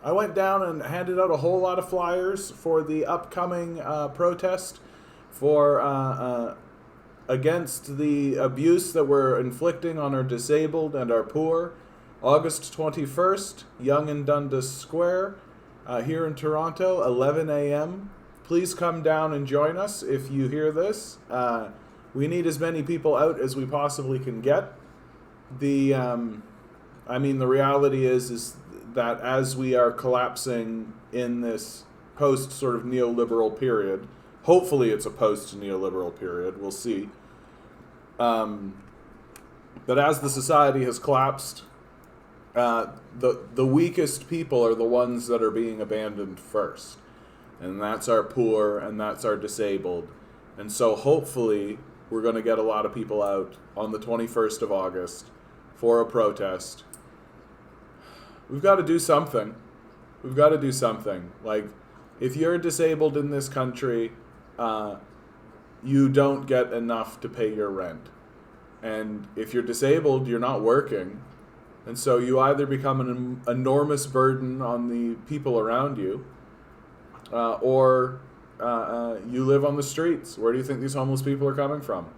I went down and handed out a whole lot of flyers for the upcoming protest for against the abuse that we're inflicting on our disabled and our poor. August 21st, Yonge and Dundas Square, here in Toronto, 11 a.m. Please come down and join us if you hear this. We need as many people out as we possibly can get. The reality is that as we are collapsing in this post sort of neoliberal period, hopefully it's a post-neoliberal period, we'll see, that as the society has collapsed, the weakest people are the ones that are being abandoned first. And that's our poor, and that's our disabled. And so hopefully we're going to get a lot of people out on the 21st of August for a protest. We've got to do something. We've got to do something. Like, if you're disabled in this country, you don't get enough to pay your rent. And if you're disabled, you're not working. And so you either become an enormous burden on the people around you, or you live on the streets. Where do you think these homeless people are coming from?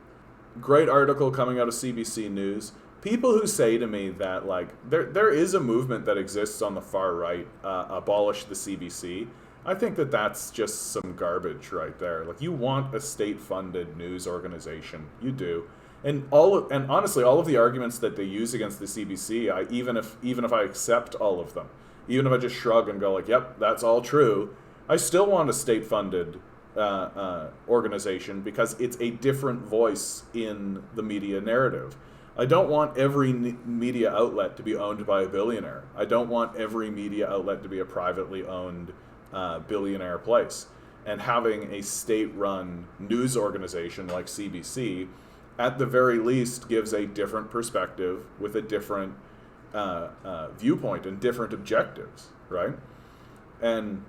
Great article coming out of CBC News. People who say to me that, like, there is a movement that exists on the far right, abolish the CBC. I think that that's just some garbage right there. Like, you want a state-funded news organization. You do. And honestly, all of the arguments that they use against the CBC, even if I accept all of them, even if I just shrug and go like, yep, that's all true, I still want a state-funded organization because it's a different voice in the media narrative. I don't want every media outlet to be owned by a billionaire. I don't want every media outlet to be a privately owned billionaire place. And having a state-run news organization like CBC, at the very least, gives a different perspective with a different viewpoint and different objectives, right? And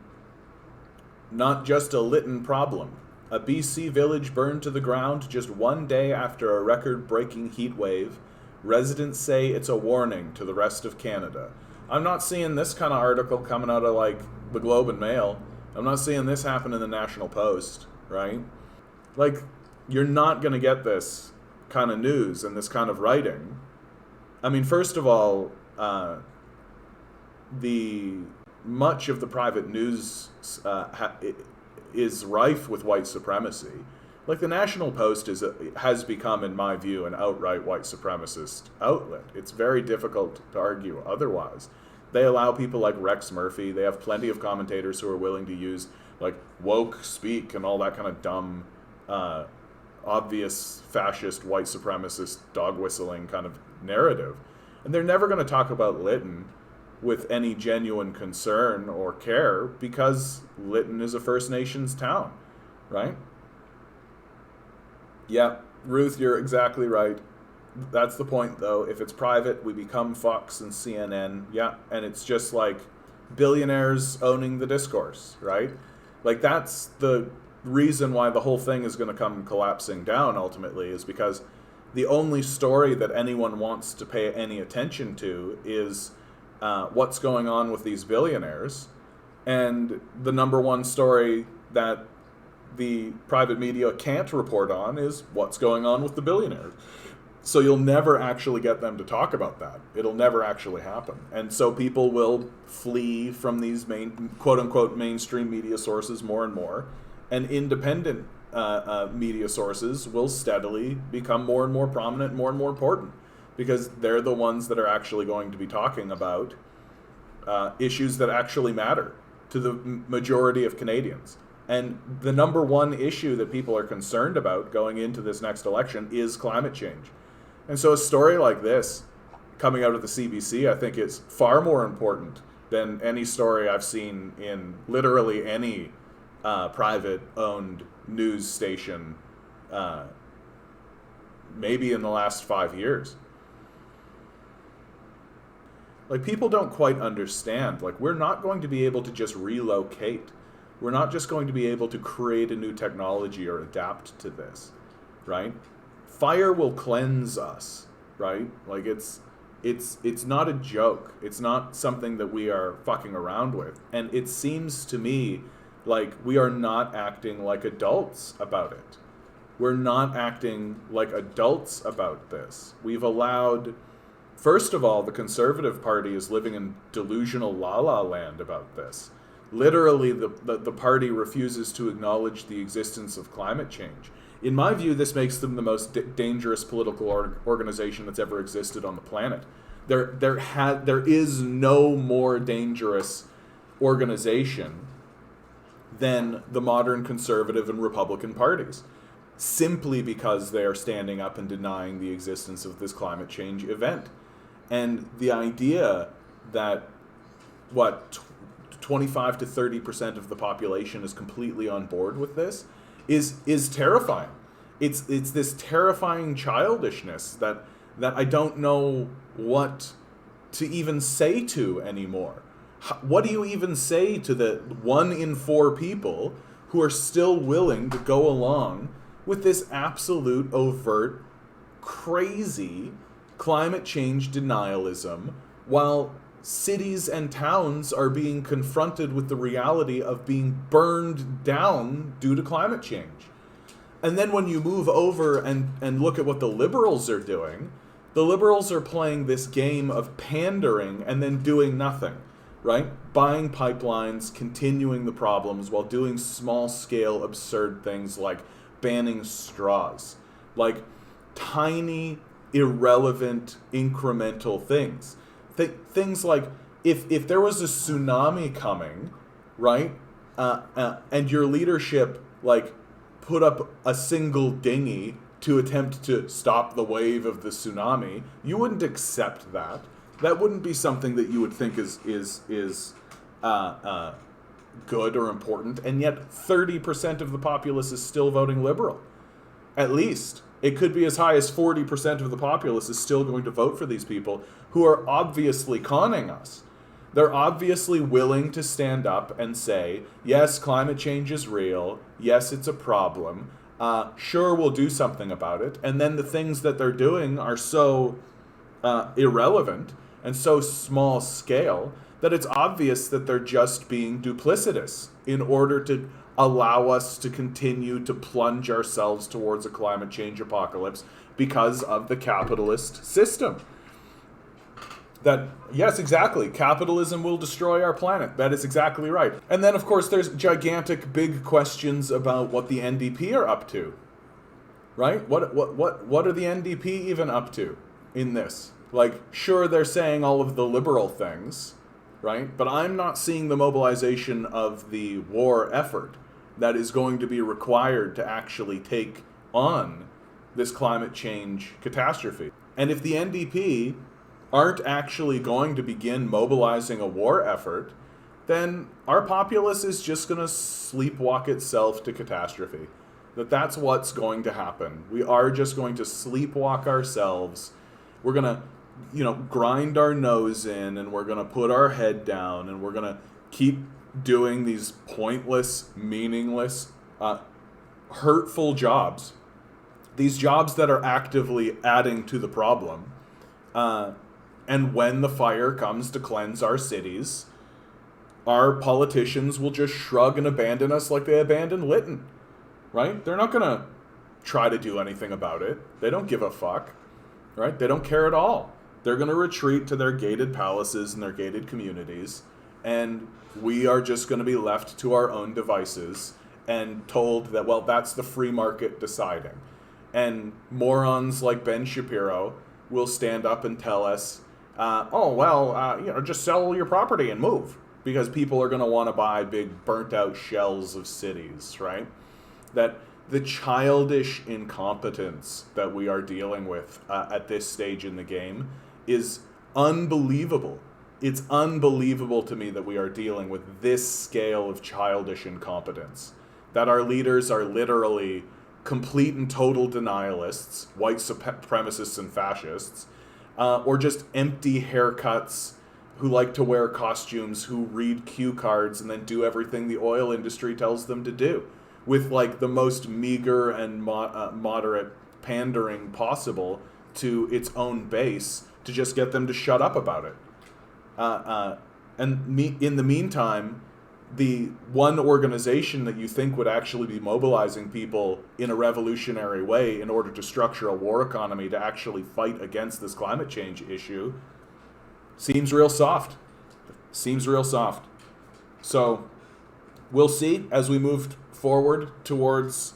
not just a Lytton problem. A BC village burned to the ground just one day after a record-breaking heat wave. Residents say it's a warning to the rest of Canada. I'm not seeing this kind of article coming out of, like, the Globe and Mail. I'm not seeing this happen in the National Post, right? Like, you're not going to get this kind of news and this kind of writing. I mean, first of all, much of the private news is rife with white supremacy. Like, the National Post has become, in my view, an outright white supremacist outlet. It's very difficult to argue otherwise. They allow people like Rex Murphy. They have plenty of commentators who are willing to use, like, woke speak and all that kind of dumb, obvious fascist, white supremacist, dog whistling kind of narrative. And they're never going to talk about Lytton with any genuine concern or care because Lytton is a First Nations town, right? Yeah, Ruth, you're exactly right. That's the point, though. If it's private, we become Fox and CNN. Yeah, and it's just like billionaires owning the discourse, right? Like, that's the reason why the whole thing is going to come collapsing down ultimately, is because the only story that anyone wants to pay any attention to is what's going on with these billionaires. And the number one story that the private media can't report on is what's going on with the billionaires. So you'll never actually get them to talk about that. It'll never actually happen. And so people will flee from these quote-unquote mainstream media sources more and more. And independent media sources will steadily become more and more prominent, more and more important, because they're the ones that are actually going to be talking about issues that actually matter to the majority of Canadians. And the number one issue that people are concerned about going into this next election is climate change. And so a story like this coming out of the CBC, I think, is far more important than any story I've seen in literally any private-owned news station, maybe in the last 5 years. Like, people don't quite understand. Like, we're not going to be able to just relocate. We're not just going to be able to create a new technology or adapt to this, right? Fire will cleanse us, right? Like, it's not a joke. It's not something that we are fucking around with. And it seems to me like we are not acting like adults about it. We're not acting like adults about this. We've allowed, first of all, the Conservative Party is living in delusional la-la land about this. Literally, the party refuses to acknowledge the existence of climate change. In my view, this makes them the most dangerous political organization that's ever existed on the planet. There is no more dangerous organization than the modern Conservative and Republican parties, simply because they are standing up and denying the existence of this climate change event. And the idea that, 25 to 30% of the population is completely on board with this is terrifying. It's this terrifying childishness that I don't know what to even say to anymore. What do you even say to the 1 in 4 people who are still willing to go along with this absolute overt, crazy climate change denialism while cities and towns are being confronted with the reality of being burned down due to climate change? And then when you move over and look at what the liberals are doing, the liberals are playing this game of pandering and then doing nothing, right? Buying pipelines, continuing the problems while doing small-scale absurd things like banning straws. Like tiny, irrelevant, incremental things. Things like if there was a tsunami coming, right, and your leadership like put up a single dinghy to attempt to stop the wave of the tsunami, you wouldn't accept that. That wouldn't be something that you would think is good or important. And yet 30% of the populace is still voting liberal. At least. It could be as high as 40% of the populace is still going to vote for these people who are obviously conning us. They're obviously willing to stand up and say, yes, climate change is real. Yes, it's a problem. Sure, we'll do something about it. And then the things that they're doing are so irrelevant and so small scale that it's obvious that they're just being duplicitous in order to allow us to continue to plunge ourselves towards a climate change apocalypse because of the capitalist system. That, yes, exactly, capitalism will destroy our planet. That is exactly right. And then, of course, there's gigantic big questions about what the NDP are up to, right? What are the NDP even up to in this? Like, sure, they're saying all of the liberal things, right? But I'm not seeing the mobilization of the war effort that is going to be required to actually take on this climate change catastrophe. And if the NDP aren't actually going to begin mobilizing a war effort, then our populace is just going to sleepwalk itself to catastrophe. That's what's going to happen. We are just going to sleepwalk ourselves. We're going to, grind our nose in, and we're going to put our head down, and we're going to keep doing these pointless, meaningless, hurtful jobs. These jobs that are actively adding to the problem. And when the fire comes to cleanse our cities, our politicians will just shrug and abandon us like they abandoned Lytton, right? They're not going to try to do anything about it. They don't give a fuck, right? They don't care at all. They're going to retreat to their gated palaces and their gated communities, and we are just going to be left to our own devices and told that, well, that's the free market deciding. And morons like Ben Shapiro will stand up and tell us, just sell your property and move, because people are going to want to buy big burnt out shells of cities, right? That the childish incompetence that we are dealing with at this stage in the game is unbelievable. It's unbelievable to me that we are dealing with this scale of childish incompetence, that our leaders are literally complete and total denialists, white supremacists and fascists, or just empty haircuts who like to wear costumes, who read cue cards and then do everything the oil industry tells them to do, with like the most meager and moderate pandering possible to its own base, to just get them to shut up about it. In the meantime, the one organization that you think would actually be mobilizing people in a revolutionary way in order to structure a war economy to actually fight against this climate change issue seems real soft. So we'll see as we move forward towards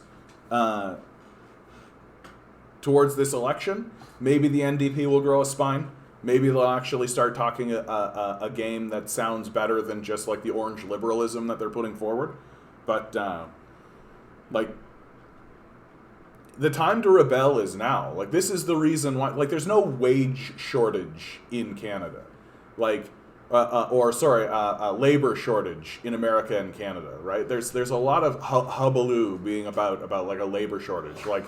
this election. Maybe the NDP will grow a spine. Maybe they'll actually start talking a game that sounds better than just like the orange liberalism that they're putting forward. But like, the time to rebel is now. Like, this is the reason why. Like, there's no wage shortage in Canada, like, labor shortage in America and Canada, right? There's a lot of hullabaloo being about like a labor shortage. Like,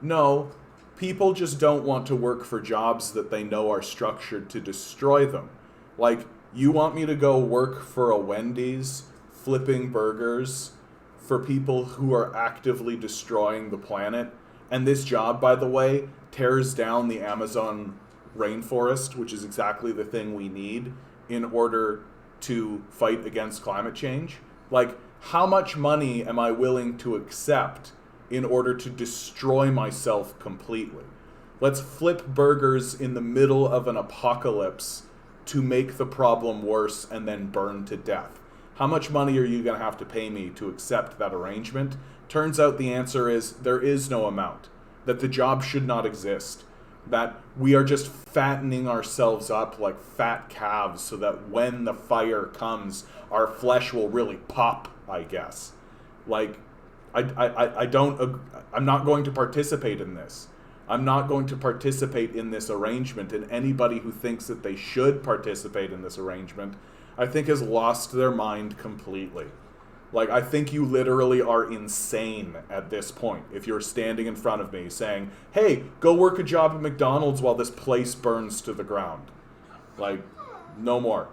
no. People just don't want to work for jobs that they know are structured to destroy them. Like, you want me to go work for a Wendy's flipping burgers for people who are actively destroying the planet? And this job, by the way, tears down the Amazon rainforest, which is exactly the thing we need in order to fight against climate change. Like, how much money am I willing to accept in order to destroy myself completely? Let's flip burgers in the middle of an apocalypse to make the problem worse and then burn to death. How much money are you going to have to pay me to accept that arrangement? Turns out the answer is there is no amount, that the job should not exist, that we are just fattening ourselves up like fat calves so that when the fire comes, our flesh will really pop, I guess. Like, I'm not going to participate in this. I'm not going to participate in this arrangement, and anybody who thinks that they should participate in this arrangement, I think has lost their mind completely. Like, I think you literally are insane at this point if you're standing in front of me saying, hey, go work a job at McDonald's while this place burns to the ground. Like, no more.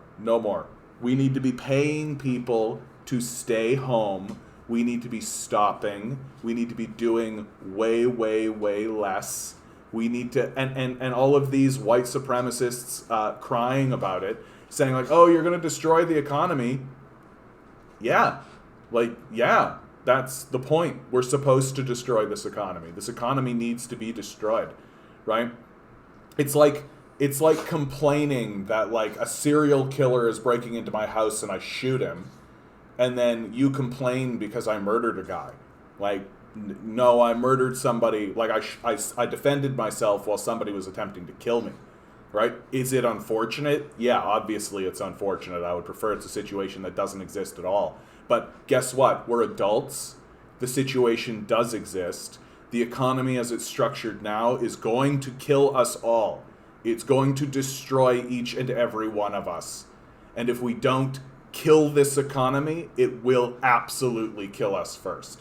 We need to be paying people to stay home. We need to be stopping. We need to be doing way, way, way less. We need to, and all of these white supremacists crying about it, saying like, oh, you're going to destroy the economy. Yeah, that's the point. We're supposed to destroy this economy. This economy needs to be destroyed, right? It's like complaining that like a serial killer is breaking into my house and I shoot him. And then you complain because I murdered a guy. Like, no, I murdered somebody. Like, I defended myself while somebody was attempting to kill me, right? Is it unfortunate? Yeah, obviously it's unfortunate. I would prefer it's a situation that doesn't exist at all. But guess what? We're adults. The situation does exist. The economy as it's structured now is going to kill us all. It's going to destroy each and every one of us. And if we don't kill this economy, it will absolutely kill us first.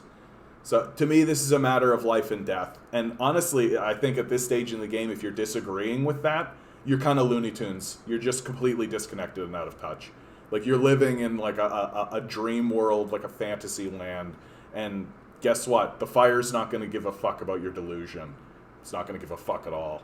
So to me, this is a matter of life and death. And honestly, I think at this stage in the game, if you're disagreeing with that, you're kind of Looney Tunes. You're just completely disconnected and out of touch. Like, you're living in like a dream world, like a fantasy land. And guess what? The fire's not going to give a fuck about your delusion. It's not going to give a fuck at all.